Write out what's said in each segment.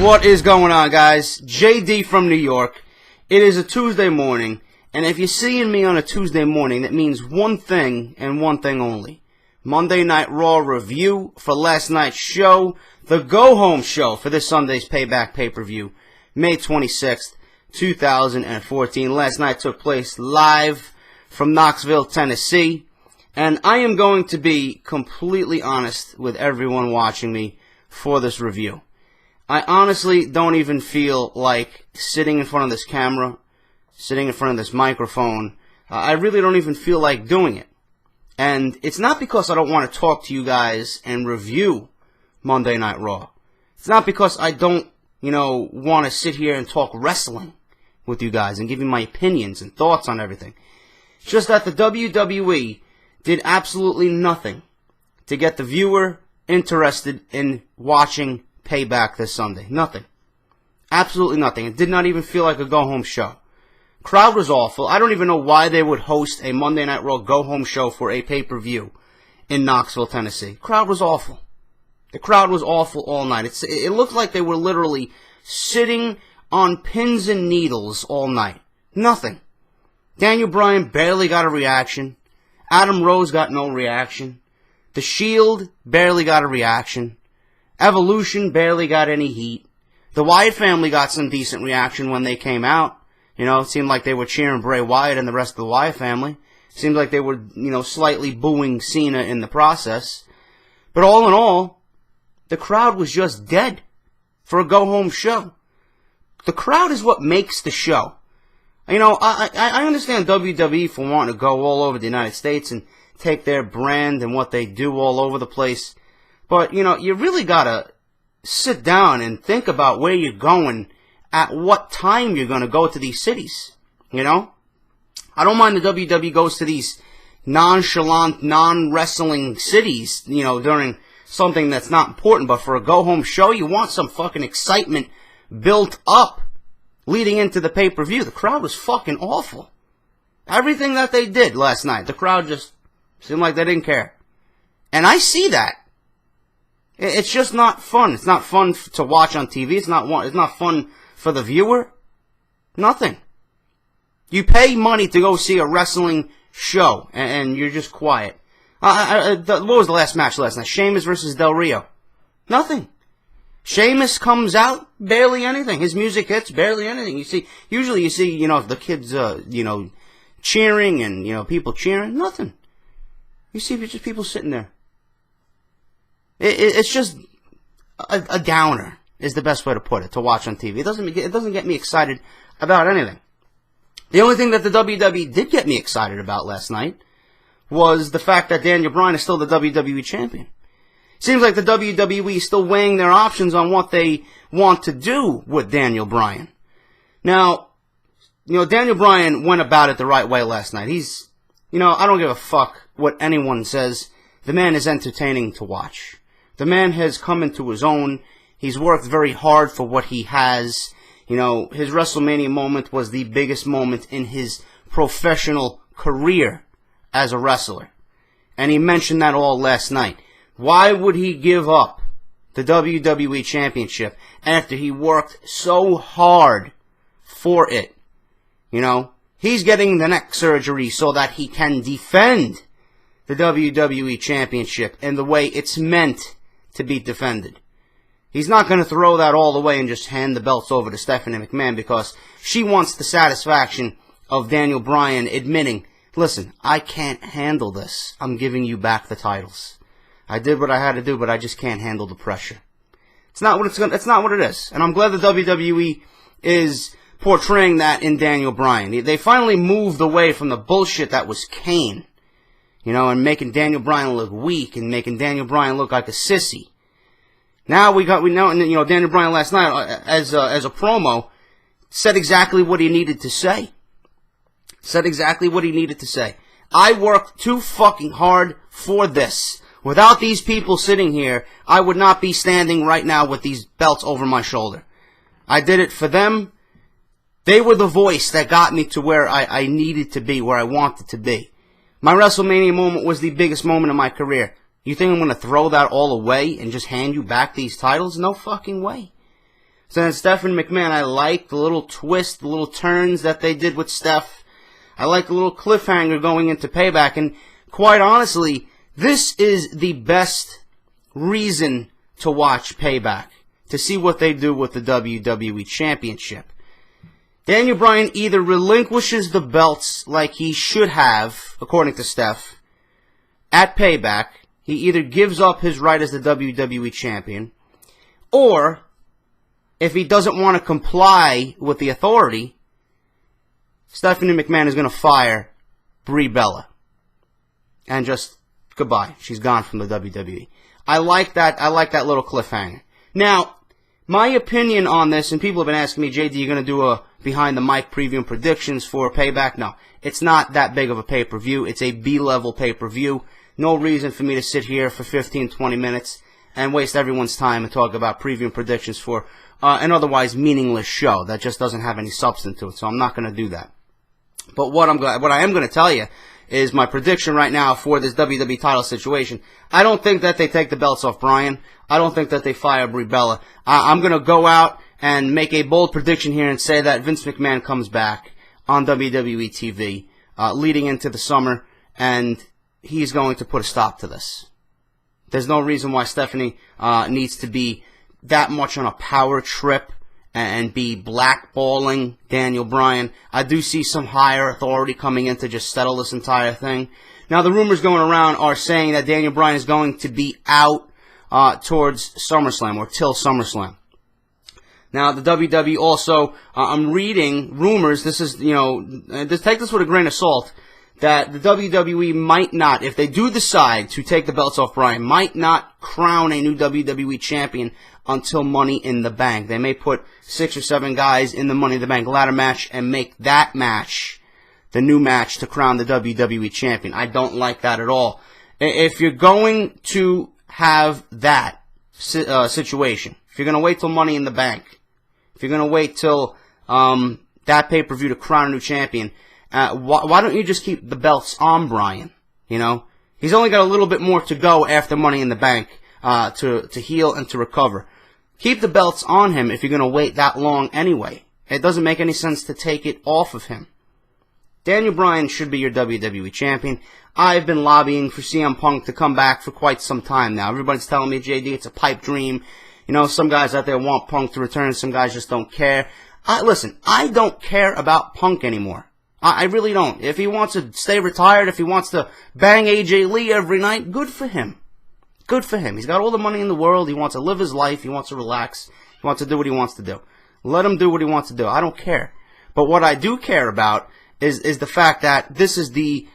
What is going on, guys? JD from New York. It is a Tuesday morning, and if you're seeing me on a Tuesday morning, that means one thing and one thing only. Monday Night Raw review for last night's show, the go-home show for this Sunday's Payback pay-per-view, May 26th, 2014. Last night took place live from Knoxville, Tennessee, and I am going to be completely honest with everyone watching me for this review. I honestly don't even feel like sitting in front of this camera, sitting in front of this microphone. I really don't even feel like doing it. And it's not because I don't want to talk to you guys and review Monday Night Raw. It's not because I don't, want to sit here and talk wrestling with you guys and give you my opinions and thoughts on everything. It's just that the WWE did absolutely nothing to get the viewer interested in watching Payback this Sunday. Nothing. Absolutely nothing. It did not even feel like a go-home show. Crowd was awful. I don't even know why they would host a Monday Night Raw go-home show for a pay-per-view in Knoxville, Tennessee. Crowd was awful. The crowd was awful all night. It looked like they were literally sitting on pins and needles all night. Nothing. Daniel Bryan barely got a reaction. Adam Rose got no reaction. The Shield barely got a reaction. Evolution barely got any heat. The Wyatt family got some decent reaction when they came out. It seemed like they were cheering Bray Wyatt and the rest of the Wyatt family. It seemed like they were, slightly booing Cena in the process. But all in all, the crowd was just dead for a go-home show. The crowd is what makes the show. I understand WWE for wanting to go all over the United States and take their brand and what they do all over the place. But, you really gotta sit down and think about where you're going, at what time you're gonna go to these cities, I don't mind the WWE goes to these nonchalant, non-wrestling cities, during something that's not important, but for a go-home show, you want some fucking excitement built up leading into the pay-per-view. The crowd was fucking awful. Everything that they did last night, the crowd just seemed like they didn't care. And I see that. It's just not fun. It's not fun to watch on TV. It's not fun for the viewer. Nothing. You pay money to go see a wrestling show, and you're just quiet. What was the last match last night? Sheamus versus Del Rio. Nothing. Sheamus comes out, barely anything. His music hits, barely anything. Usually you see, the kids, cheering and, people cheering. Nothing. You see just people sitting there. It's just a downer is the best way to put it, to watch on TV. It doesn't get me excited about anything. The only thing that the WWE did get me excited about last night was the fact that Daniel Bryan is still the WWE Champion. Seems like the WWE is still weighing their options on what they want to do with Daniel Bryan. Now, Daniel Bryan went about it the right way last night. He's, I don't give a fuck what anyone says. The man is entertaining to watch. The man has come into his own. He's worked very hard for what he has. His WrestleMania moment was the biggest moment in his professional career as a wrestler. And he mentioned that all last night. Why would he give up the WWE Championship after he worked so hard for it? He's getting the neck surgery so that he can defend the WWE Championship in the way it's meant to be defended. He's not going to throw that all away and just hand the belts over to Stephanie McMahon because she wants the satisfaction of Daniel Bryan admitting, listen, I can't handle this. I'm giving you back the titles. I did what I had to do, but I just can't handle the pressure. It's not what it is. And I'm glad the WWE is portraying that in Daniel Bryan. They finally moved away from the bullshit that was Kane. And making Daniel Bryan look weak and making Daniel Bryan look like a sissy. Now we know, Daniel Bryan last night, as a promo, said exactly what he needed to say. I worked too fucking hard for this. Without these people sitting here, I would not be standing right now with these belts over my shoulder. I did it for them. They were the voice that got me to where I needed to be, where I wanted to be. My WrestleMania moment was the biggest moment of my career. You think I'm going to throw that all away and just hand you back these titles? No fucking way. So then Stephanie McMahon, I like the little twist, the little turns that they did with Steph. I like the little cliffhanger going into Payback. And quite honestly, this is the best reason to watch Payback, to see what they do with the WWE Championship. Daniel Bryan either relinquishes the belts like he should have, according to Steph, at Payback. He either gives up his right as the WWE Champion, or if he doesn't want to comply with the authority, Stephanie McMahon is going to fire Brie Bella. And just goodbye. She's gone from the WWE. I like that little cliffhanger. Now, my opinion on this, and people have been asking me, JD, you going to do a behind the mic preview and predictions for Payback? No, it's not that big of a pay-per-view. It's a B-level pay-per-view. No reason for me to sit here for 15, 20 minutes and waste everyone's time and talk about preview and predictions for an otherwise meaningless show that just doesn't have any substance to it. So I'm not going to do that. But what I am going to tell you is my prediction right now for this WWE title situation. I don't think that they take the belts off Bryan. I don't think that they fire Brie Bella. I'm going to go out and make a bold prediction here and say that Vince McMahon comes back on WWE TV leading into the summer, and he's going to put a stop to this. There's no reason why Stephanie needs to be that much on a power trip and be blackballing Daniel Bryan. I do see some higher authority coming in to just settle this entire thing. Now, the rumors going around are saying that Daniel Bryan is going to be out towards SummerSlam, or till SummerSlam. Now, the WWE also, I'm reading rumors, this is, just take this with a grain of salt, that the WWE might not, if they do decide to take the belts off Bryan, might not crown a new WWE champion until Money in the Bank. They may put 6 or 7 guys in the Money in the Bank ladder match and make that match the new match to crown the WWE champion. I don't like that at all. If you're going to have that situation, if you're going to wait till Money in the Bank, if you're going to wait till that pay-per-view to crown a new champion, why don't you just keep the belts on Bryan? He's only got a little bit more to go after Money in the Bank to heal and to recover. Keep the belts on him if you're going to wait that long anyway. It doesn't make any sense to take it off of him. Daniel Bryan should be your WWE champion. I've been lobbying for CM Punk to come back for quite some time now. Everybody's telling me, JD, it's a pipe dream. Some guys out there want Punk to return. Some guys just don't care. Listen, I don't care about Punk anymore. I really don't. If he wants to stay retired, if he wants to bang AJ Lee every night, good for him. Good for him. He's got all the money in the world. He wants to live his life. He wants to relax. He wants to do what he wants to do. Let him do what he wants to do. I don't care. But what I do care about is the fact that this is the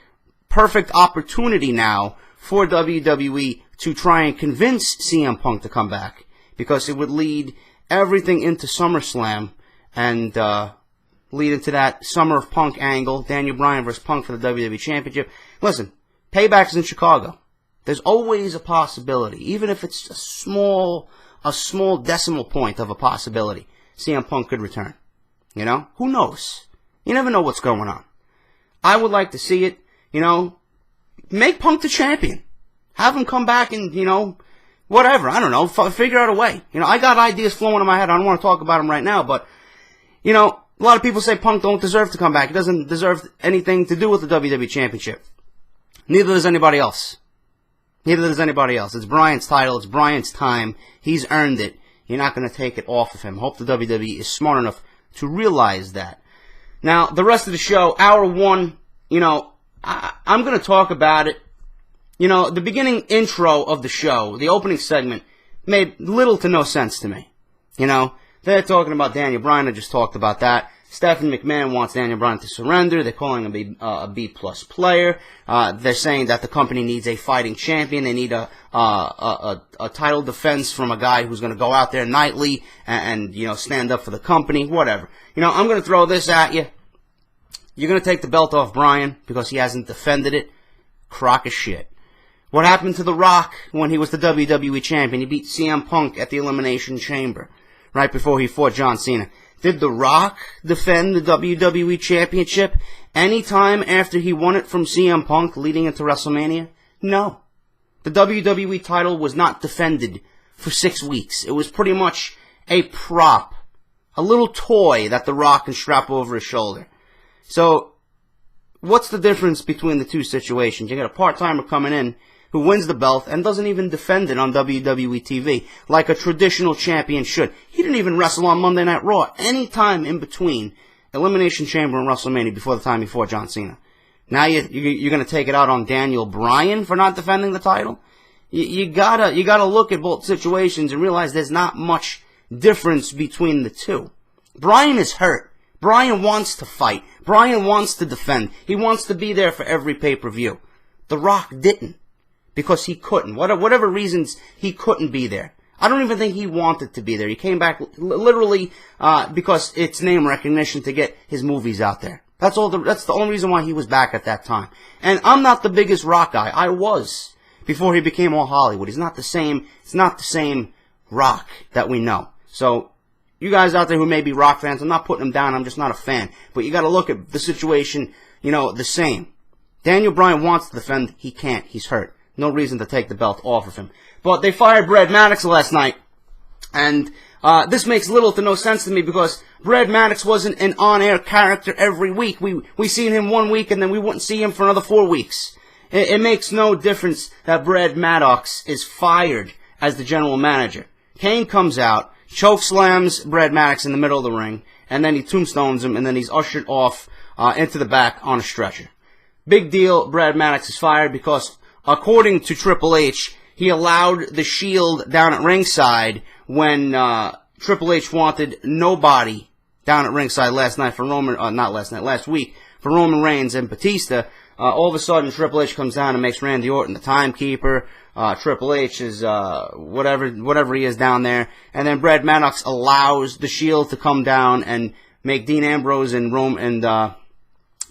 perfect opportunity now for WWE to try and convince CM Punk to come back, because it would lead everything into SummerSlam and lead into that Summer of Punk angle, Daniel Bryan versus Punk for the WWE Championship. Listen, Payback's in Chicago. There's always a possibility, even if it's a small decimal point of a possibility, CM Punk could return. Who knows? You never know what's going on. I would like to see it, make Punk the champion. Have him come back and, whatever. I don't know. Figure out a way. I got ideas flowing in my head. I don't want to talk about them right now, but, a lot of people say Punk don't deserve to come back. He doesn't deserve anything to do with the WWE Championship. Neither does anybody else. It's Bryan's title. It's Bryan's time. He's earned it. You're not going to take it off of him. Hope the WWE is smart enough to realize that. Now, the rest of the show, hour 1, I'm going to talk about it. The beginning intro of the show, the opening segment, made little to no sense to me. They're talking about Daniel Bryan. I just talked about that. Stephanie McMahon wants Daniel Bryan to surrender. They're calling him a B-plus player. They're saying that the company needs a fighting champion. They need a title defense from a guy who's going to go out there nightly and stand up for the company, whatever. I'm going to throw this at you. You're going to take the belt off Bryan because he hasn't defended it? Crock of shit. What happened to The Rock when he was the WWE champion? He beat CM Punk at the Elimination Chamber right before he fought John Cena. Did The Rock defend the WWE Championship any time after he won it from CM Punk leading into WrestleMania? No. The WWE title was not defended for 6 weeks. It was pretty much a prop A little toy that The Rock can strap over his shoulder. So, what's the difference between the two situations? You got a part-timer coming in who wins the belt and doesn't even defend it on WWE TV like a traditional champion should. He didn't even wrestle on Monday Night Raw any time in between Elimination Chamber and WrestleMania before the time he fought John Cena. Now you're going to take it out on Daniel Bryan for not defending the title? You gotta look at both situations and realize there's not much difference between the two. Bryan is hurt. Bryan wants to fight. Bryan wants to defend. He wants to be there for every pay-per-view. The Rock didn't. Because he couldn't. Whatever reasons, he couldn't be there. I don't even think he wanted to be there. He came back literally because it's name recognition to get his movies out there. That's the only reason why he was back at that time. And I'm not the biggest Rock guy. I was before he became all Hollywood. He's not the same. It's not the same Rock that we know. So you guys out there who may be Rock fans, I'm not putting him down. I'm just not a fan. But you got to look at the situation, the same. Daniel Bryan wants to defend. He can't. He's hurt. No reason to take the belt off of him. But they fired Brad Maddox last night. And this makes little to no sense to me because Brad Maddox wasn't an on-air character every week. We seen him 1 week and then we wouldn't see him for another 4 weeks. It makes no difference that Brad Maddox is fired as the general manager. Kane comes out, chokeslams Brad Maddox in the middle of the ring, and then he tombstones him, and then he's ushered off into the back on a stretcher. Big deal, Brad Maddox is fired because according to Triple H, he allowed the Shield down at ringside when Triple H wanted nobody down at ringside last week for Roman Reigns and Batista. All of a sudden, Triple H comes down and makes Randy Orton the timekeeper. Triple H is whatever he is down there, and then Brad Maddox allows the Shield to come down and make Dean Ambrose and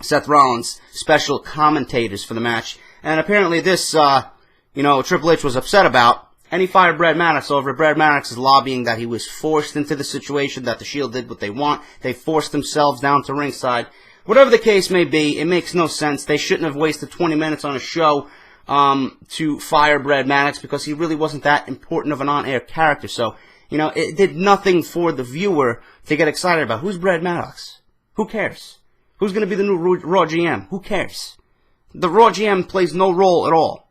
Seth Rollins special commentators for the match. And apparently this, Triple H was upset about, and he fired Brad Maddox over it. Brad Maddox is lobbying that he was forced into the situation, that the Shield did what they want. They forced themselves down to ringside. Whatever the case may be, it makes no sense. They shouldn't have wasted 20 minutes on a show to fire Brad Maddox because he really wasn't that important of an on-air character. So, it did nothing for the viewer to get excited about. Who's Brad Maddox? Who cares? Who's going to be the new Raw GM? Who cares? The Raw GM plays no role at all.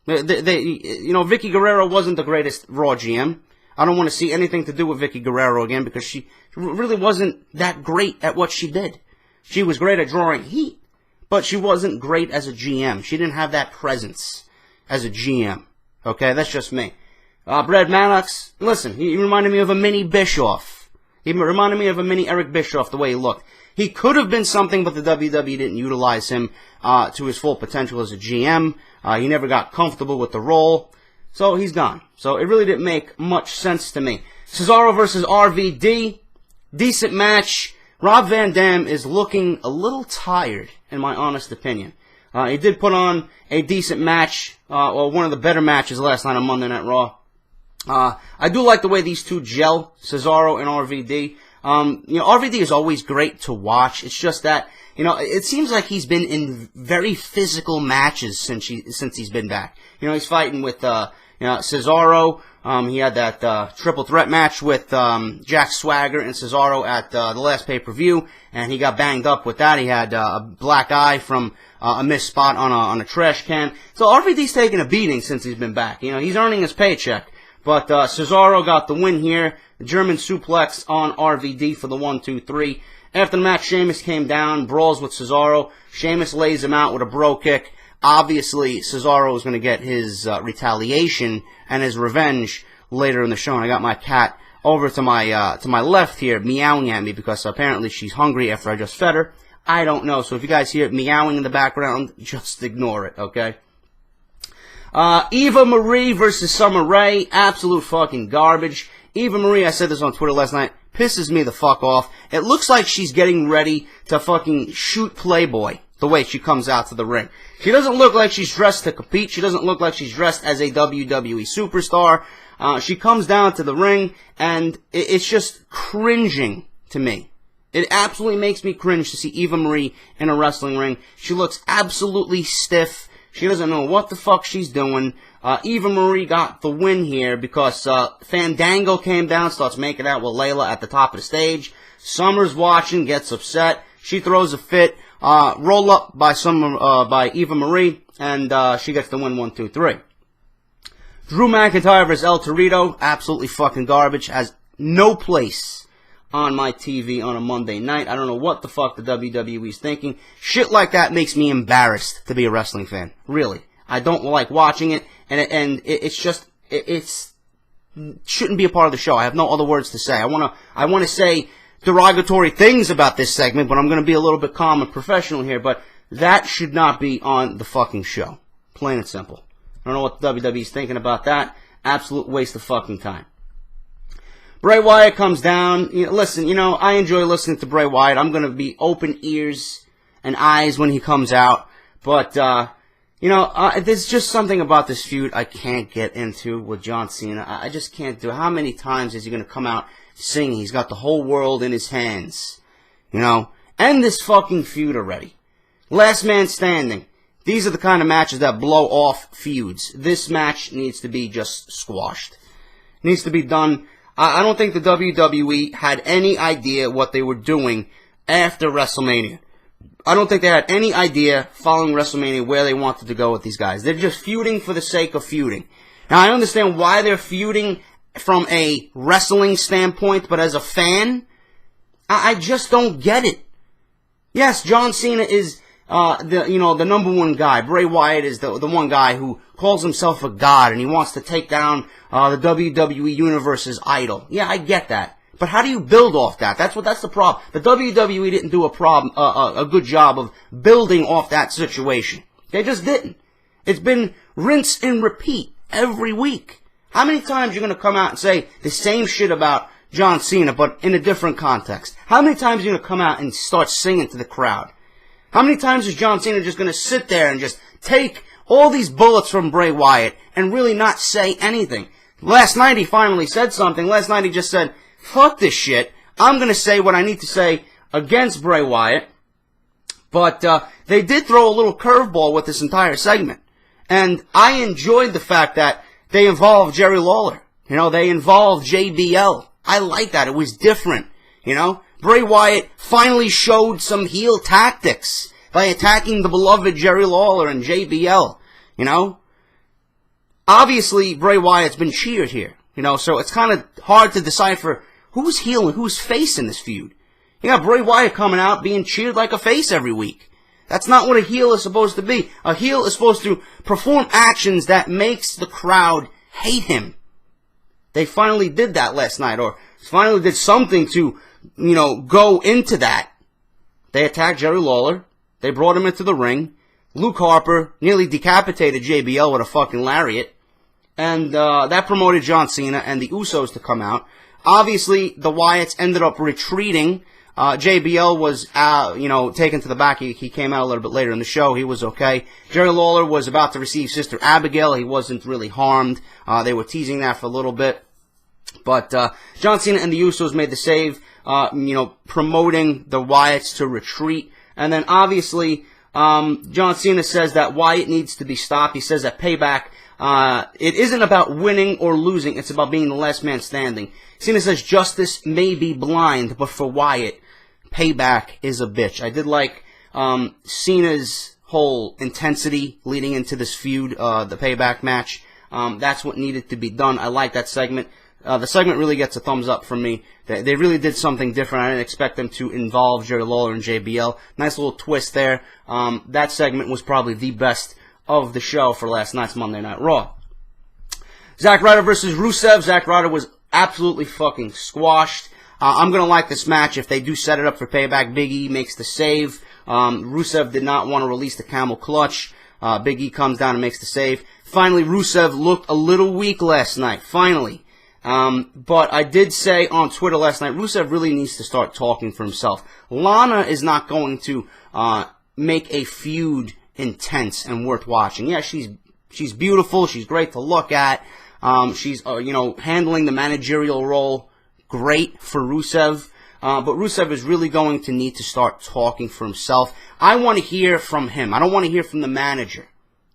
Vicky Guerrero wasn't the greatest Raw GM. I don't want to see anything to do with Vicky Guerrero again because she really wasn't that great at what she did. She was great at drawing heat, but she wasn't great as a GM. She didn't have that presence as a GM. Okay, that's just me. Brad Maddox, listen, he reminded me of a mini Bischoff. He reminded me of a mini Eric Bischoff, the way he looked. He could have been something, but the WWE didn't utilize him to his full potential as a GM. He never got comfortable with the role, so he's gone. So it really didn't make much sense to me. Cesaro versus RVD, decent match. Rob Van Dam is looking a little tired, in my honest opinion. He did put on a decent match, or one of the better matches last night on Monday Night Raw. I do like the way these two gel, Cesaro and RVD. RVD is always great to watch. It's just that, it seems like he's been in very physical matches since he's been back. He's fighting with, Cesaro. He had that triple threat match with Jack Swagger and Cesaro at the last pay-per-view, and he got banged up with that. He had a black eye from a missed spot on a trash can. So RVD's taking a beating since he's been back. He's earning his paycheck. But Cesaro got the win here. The German suplex on RVD for the 1-2-3. After the match, Sheamus came down, brawls with Cesaro. Sheamus lays him out with a bro kick. Obviously, Cesaro is going to get his retaliation and his revenge later in the show. And I got my cat over to my left here, meowing at me because apparently she's hungry after I just fed her. I don't know. So if you guys hear it meowing in the background, just ignore it, okay? Eva Marie versus Summer Rae, absolute fucking garbage. Eva Marie, I said this on Twitter last night, pisses me the fuck off. It looks like she's getting ready to fucking shoot Playboy the way she comes out to the ring. She doesn't look like she's dressed to compete. She doesn't look like she's dressed as a WWE superstar. She comes down to the ring, and it's just cringing to me. It absolutely makes me cringe to see Eva Marie in a wrestling ring. She looks absolutely stiff. She doesn't know what the fuck she's doing. Eva Marie got the win here because Fandango came down, starts making out with Layla at the top of the stage. Summer's watching, gets upset. She throws a fit. Roll up by by Eva Marie, and she gets the win 1, 2, 3. Drew McIntyre vs. El Torito, absolutely fucking garbage. Has no place on my TV on a Monday night. I don't know what the fuck the WWE's thinking. Shit like that makes me embarrassed to be a wrestling fan. Really. I don't like watching it, and it's just, it's shouldn't be a part of the show. I have no other words to say. I wanna say derogatory things about this segment, but I'm gonna be a little bit calm and professional here, but that should not be on the fucking show. Plain and simple. I don't know what the WWE's thinking about that. Absolute waste of fucking time. Bray Wyatt comes down. Listen, I enjoy listening to Bray Wyatt. I'm going to be open ears and eyes when he comes out. But, there's just something about this feud I can't get into with John Cena. I just can't do it. How many times is he going to come out singing? He's got the whole world in his hands. End this fucking feud already. Last man standing. These are the kind of matches that blow off feuds. This match needs to be just squashed. Needs to be done. I don't think the WWE had any idea what they were doing after WrestleMania. I don't think they had any idea following WrestleMania where they wanted to go with these guys. They're just feuding for the sake of feuding. Now, I understand why they're feuding from a wrestling standpoint, but as a fan, I just don't get it. Yes, John Cena is the number one guy. Bray Wyatt is the one guy who calls himself a god, and he wants to take down the WWE Universe's idol. Yeah, I get that. But how do you build off that? That's the problem. The WWE didn't do a good job of building off that situation. They just didn't. It's been rinse and repeat every week. How many times are you going to come out and say the same shit about John Cena, but in a different context? How many times are you going to come out and start singing to the crowd? How many times is John Cena just going to sit there and just take all these bullets from Bray Wyatt and really not say anything? Last night he finally said something. Last night he just said, fuck this shit. I'm going to say what I need to say against Bray Wyatt. But they did throw a little curveball with this entire segment. And I enjoyed the fact that they involved Jerry Lawler. They involved JBL. I like that. It was different. Bray Wyatt finally showed some heel tactics by attacking the beloved Jerry Lawler and JBL. Obviously, Bray Wyatt's been cheered here. So it's kind of hard to decipher who's heel and who's face in this feud. You got Bray Wyatt coming out being cheered like a face every week. That's not what a heel is supposed to be. A heel is supposed to perform actions that makes the crowd hate him. They finally did that last night, or finally did something to, go into that. They attacked Jerry Lawler. They brought him into the ring. Luke Harper nearly decapitated JBL with a fucking lariat. And that promoted John Cena and the Usos to come out. Obviously, the Wyatts ended up retreating. JBL was, taken to the back. He came out a little bit later in the show. He was okay. Jerry Lawler was about to receive Sister Abigail. He wasn't really harmed. They were teasing that for a little bit. But John Cena and the Usos made the save, promoting the Wyatts to retreat. And then, obviously, John Cena says that Wyatt needs to be stopped. He says that Payback, it isn't about winning or losing. It's about being the last man standing. Cena says justice may be blind, but for Wyatt, Payback is a bitch. I did like Cena's whole intensity leading into this feud, the Payback match. That's what needed to be done. I like that segment. The segment really gets a thumbs up from me. They really did something different. I didn't expect them to involve Jerry Lawler and JBL. Nice little twist there. That segment was probably the best of the show for last night's Monday Night Raw. Zack Ryder versus Rusev. Zack Ryder was absolutely fucking squashed. I'm going to like this match if they do set it up for Payback. Big E makes the save. Rusev did not want to release the camel clutch. Big E comes down and makes the save. Finally, Rusev looked a little weak last night. Finally. But I did say on Twitter last night, Rusev really needs to start talking for himself. Lana is not going to make a feud intense and worth watching. Yeah, she's beautiful. She's great to look at. She's handling the managerial role great for Rusev. But Rusev is really going to need to start talking for himself. I want to hear from him. I don't want to hear from the manager.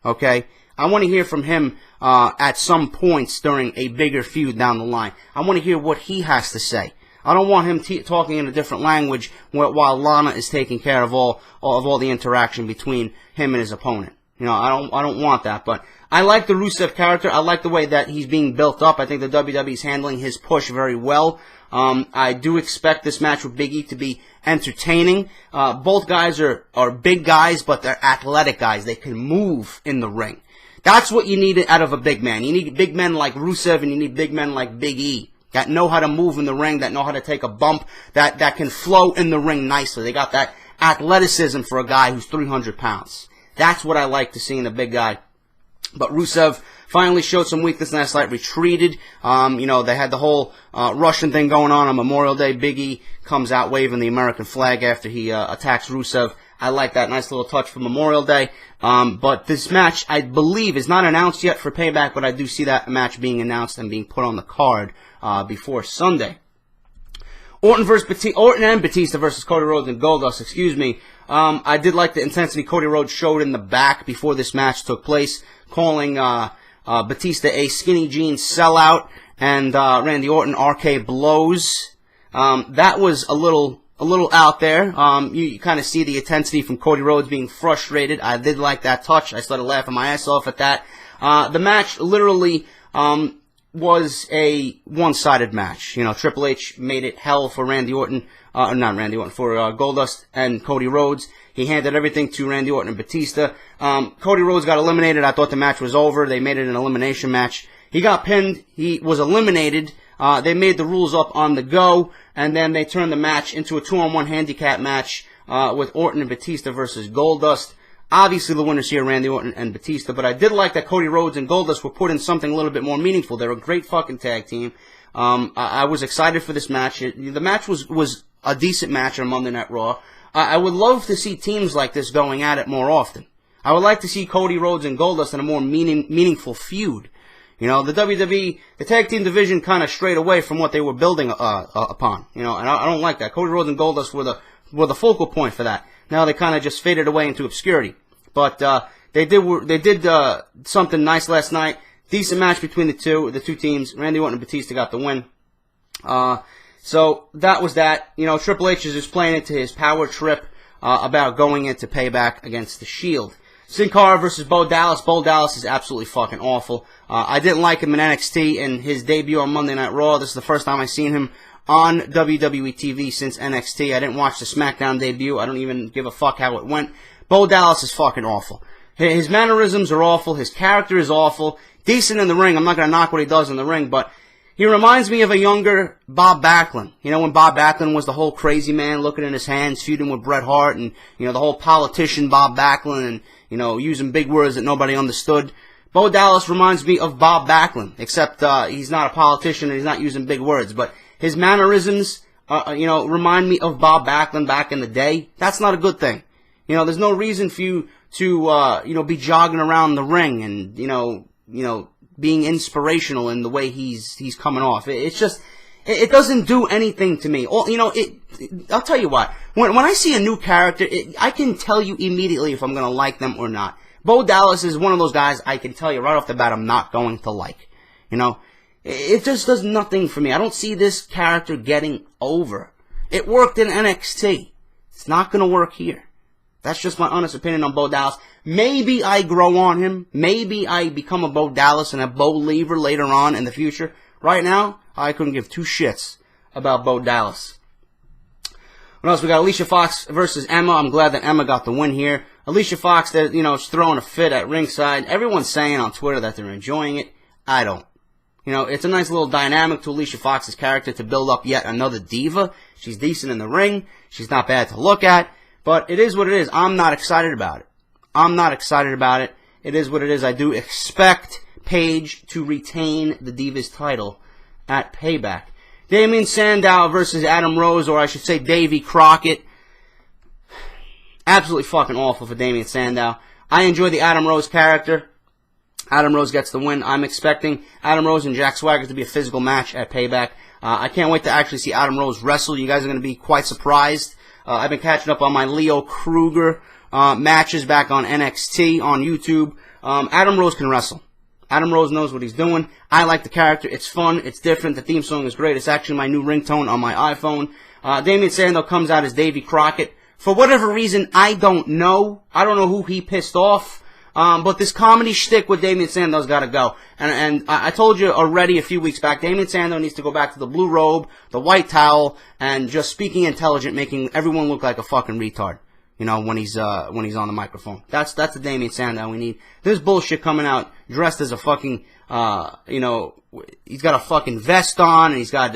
okay? I want to hear from him at some points during a bigger feud down the line. I want to hear what he has to say. I don't want him talking in a different language while Lana is taking care of all the interaction between him and his opponent. You know, I don't want that. But I like the Rusev character. I like the way that he's being built up. I think the WWE is handling his push very well. I do expect this match with Big E to be entertaining. Both guys are big guys, but they're athletic guys. They can move in the ring. That's what you need out of a big man. You need big men like Rusev, and you need big men like Big E that know how to move in the ring, that know how to take a bump, that can flow in the ring nicely. They got that athleticism for a guy who's 300 pounds. That's what I like to see in a big guy. But Rusev finally showed some weakness last night, retreated. You know, they had the whole Russian thing going on Memorial Day. Big E comes out waving the American flag after he attacks Rusev. I like that nice little touch for Memorial Day. But this match, I believe, is not announced yet for Payback, but I do see that match being announced and being put on the card before Sunday. Orton and Batista versus Cody Rhodes and Goldust, excuse me. I did like the intensity Cody Rhodes showed in the back before this match took place, calling Batista a skinny jeans sellout and Randy Orton RK blows. That was a little out there. You kind of see the intensity from Cody Rhodes being frustrated. I did like that touch. I started laughing my ass off at that. The match literally was a one-sided match. You know, Triple H made it hell for Randy Orton, for Goldust and Cody Rhodes. He handed everything to Randy Orton and Batista. Cody Rhodes got eliminated. I thought the match was over. They made it an elimination match. He got pinned. He was eliminated. They made the rules up on the go, and then they turned the match into a 2-on-1 handicap match with Orton and Batista versus Goldust. Obviously, the winners here, Randy Orton and Batista, but I did like that Cody Rhodes and Goldust were put in something a little bit more meaningful. They're a great fucking tag team. I was excited for this match. The match was a decent match on Monday Night Raw. I would love to see teams like this going at it more often. I would like to see Cody Rhodes and Goldust in a more meaningful feud. You know, the WWE, the tag team division kind of strayed away from what they were building upon. You know, and I don't like that. Cody Rhodes and Goldust were the focal point for that. Now they kind of just faded away into obscurity. But they did something nice last night. Decent match between the two teams. Randy Orton and Batista got the win. So that was that. You know, Triple H is just playing into his power trip about going into Payback against the Shield. Sin Cara versus Bo Dallas. Bo Dallas is absolutely fucking awful. I didn't like him in NXT and his debut on Monday Night Raw. This is the first time I've seen him on WWE TV since NXT. I didn't watch the SmackDown debut. I don't even give a fuck how it went. Bo Dallas is fucking awful. His mannerisms are awful. His character is awful. Decent in the ring. I'm not going to knock what he does in the ring, but he reminds me of a younger Bob Backlund. You know, when Bob Backlund was the whole crazy man looking in his hands, feuding with Bret Hart, and, you know, the whole politician Bob Backlund, and, you know, using big words that nobody understood. Bo Dallas reminds me of Bob Backlund, except he's not a politician and he's not using big words, but his mannerisms, you know, remind me of Bob Backlund back in the day. That's not a good thing. You know, there's no reason for you to, you know, be jogging around the ring and, you know, being inspirational in the way he's coming off. It's just, it doesn't do anything to me. You know, I'll tell you what. When I see a new character, I can tell you immediately if I'm going to like them or not. Bo Dallas is one of those guys I can tell you right off the bat I'm not going to like. You know, it just does nothing for me. I don't see this character getting over. It worked in NXT. It's not going to work here. That's just my honest opinion on Bo Dallas. Maybe I grow on him. Maybe I become a Bo Dallas and a Bo Lever later on in the future. Right now, I couldn't give two shits about Bo Dallas. What else? We got Alicia Fox versus Emma. I'm glad that Emma got the win here. Alicia Fox, you know, is throwing a fit at ringside. Everyone's saying on Twitter that they're enjoying it. I don't. You know, it's a nice little dynamic to Alicia Fox's character to build up yet another diva. She's decent in the ring. She's not bad to look at. But it is what it is. I'm not excited about it. I'm not excited about it. It is what it is. I do expect Paige to retain the Divas title at Payback. Damian Sandow versus Adam Rose, or I should say Davey Crockett. Absolutely fucking awful for Damian Sandow. I enjoy the Adam Rose character. Adam Rose gets the win. I'm expecting Adam Rose and Jack Swagger to be a physical match at Payback. I can't wait to actually see Adam Rose wrestle. You guys are going to be quite surprised. I've been catching up on my Leo Kruger matches back on NXT on YouTube. Adam Rose can wrestle. Adam Rose knows what he's doing. I like the character. It's fun. It's different. The theme song is great. It's actually my new ringtone on my iPhone. Damian Sandow comes out as Davy Crockett. For whatever reason, I don't know. I don't know who he pissed off. But this comedy shtick with Damian Sandow's got to go. And I told you already a few weeks back, Damian Sandow needs to go back to the blue robe, the white towel, and just speaking intelligent, making everyone look like a fucking retard. You know, when he's on the microphone. That's the Damian Sandow we need. This bullshit coming out dressed as a fucking, you know, he's got a fucking vest on, and he's got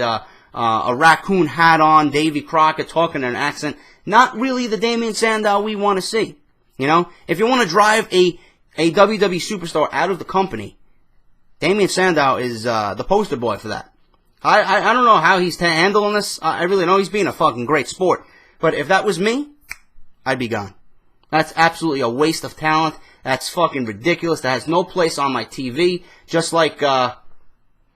a raccoon hat on, Davy Crockett talking in an accent. Not really the Damian Sandow we want to see. You know, if you want to drive a WWE superstar out of the company, Damian Sandow is the poster boy for that. I don't know how he's handling this. I really know he's being a fucking great sport. But if that was me, I'd be gone. That's absolutely a waste of talent. That's fucking ridiculous. That has no place on my TV. Just like the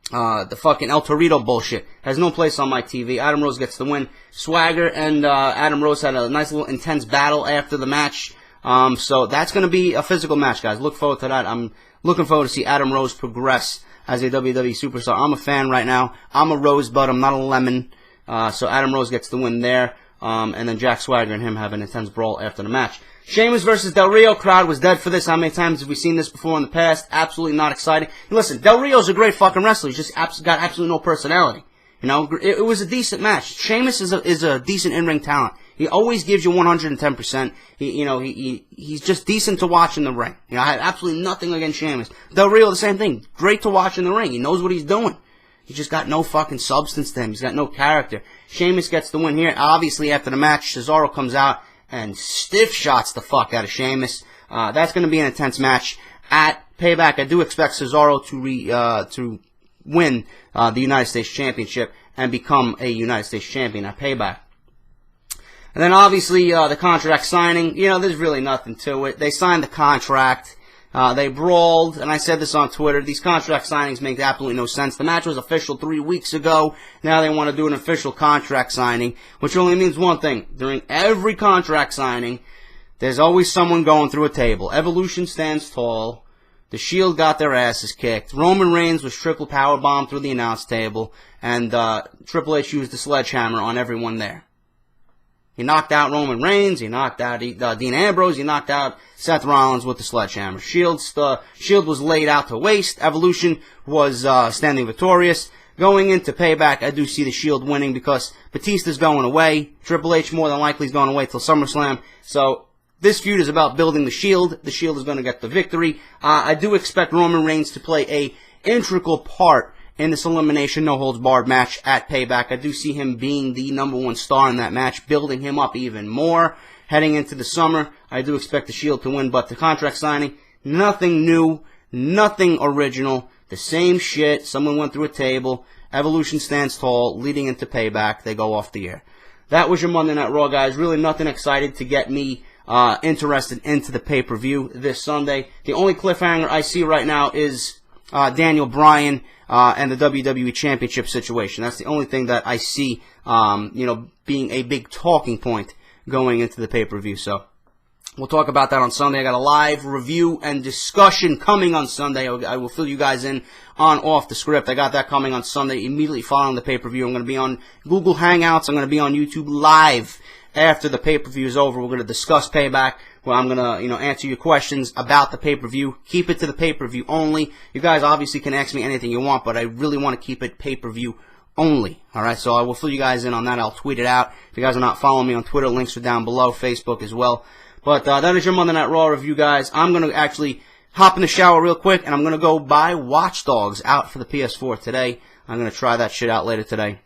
fucking El Torito bullshit. Has no place on my TV. Adam Rose gets the win. Swagger and Adam Rose had a nice little intense battle after the match. So that's going to be a physical match, guys. Look forward to that. I'm looking forward to see Adam Rose progress as a WWE superstar. I'm a fan right now. I'm a rosebud. I'm not a lemon. So Adam Rose gets the win there. And then Jack Swagger and him have an intense brawl after the match. Sheamus versus Del Rio. Crowd was dead for this. How many times have we seen this before in the past? Absolutely not exciting. And listen, Del Rio's a great fucking wrestler. He's just got absolutely no personality. You know, it was a decent match. Sheamus is a decent in-ring talent. He always gives you 110%. He's just decent to watch in the ring. You know, I had absolutely nothing against Sheamus. Del Rio, the same thing. Great to watch in the ring. He knows what he's doing. He's just got no fucking substance to him. He's got no character. Sheamus gets the win here. Obviously, after the match, Cesaro comes out and stiff shots the fuck out of Sheamus. That's going to be an intense match. At Payback, I do expect Cesaro to win the United States Championship and become a United States Champion at Payback. And then, obviously, the contract signing. You know, there's really nothing to it. They signed the contract. They brawled, and I said this on Twitter. These contract signings make absolutely no sense. The match was official 3 weeks ago. Now they want to do an official contract signing, which only means one thing. During every contract signing, there's always someone going through a table. Evolution stands tall. The Shield got their asses kicked. Roman Reigns was triple powerbombed through the announce table, and Triple H used the sledgehammer on everyone there. He knocked out Roman Reigns. He knocked out Dean Ambrose. He knocked out Seth Rollins with the sledgehammer. Shield was laid out to waste. Evolution was standing victorious. Going into Payback, I do see the Shield winning because Batista's going away. Triple H more than likely is going away till SummerSlam. So this feud is about building the Shield. The Shield is going to get the victory. I do expect Roman Reigns to play a integral part in this elimination no-holds-barred match at Payback. I do see him being the #1 star in that match, building him up even more. Heading into the summer, I do expect the Shield to win, but the contract signing, nothing new, nothing original, the same shit. Someone went through a table. Evolution stands tall. Leading into Payback, they go off the air. That was your Monday Night Raw, guys. Really nothing excited to get me interested into the pay-per-view this Sunday. The only cliffhanger I see right now is Daniel Bryan and the WWE Championship situation. That's the only thing that I see, being a big talking point going into the pay-per-view. So we'll talk about that on Sunday. I got a live review and discussion coming on Sunday. I will fill you guys in on Off the Script. I got that coming on Sunday immediately following the pay-per-view. I'm going to be on Google Hangouts. I'm going to be on YouTube Live after the pay-per-view is over. We're going to discuss Payback, where I'm going to, answer your questions about the pay-per-view. Keep it to the pay-per-view only. You guys obviously can ask me anything you want, but I really want to keep it pay-per-view only. Alright, so I will fill you guys in on that. I'll tweet it out. If you guys are not following me on Twitter, links are down below, Facebook as well. But that is your Monday Night Raw review, guys. I'm going to actually hop in the shower real quick, and I'm going to go buy Watch Dogs out for the PS4 today. I'm going to try that shit out later today.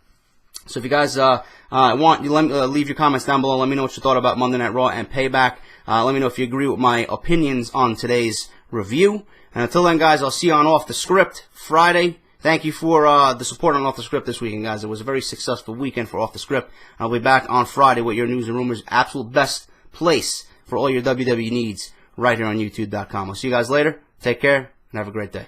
So if you guys want, you leave your comments down below. Let me know what you thought about Monday Night Raw and Payback. Let me know if you agree with my opinions on today's review. And until then, guys, I'll see you on Off the Script Friday. Thank you for the support on Off the Script this weekend, guys. It was a very successful weekend for Off the Script. I'll be back on Friday with your news and rumors. Absolute best place for all your WWE needs right here on YouTube.com. I'll see you guys later. Take care and have a great day.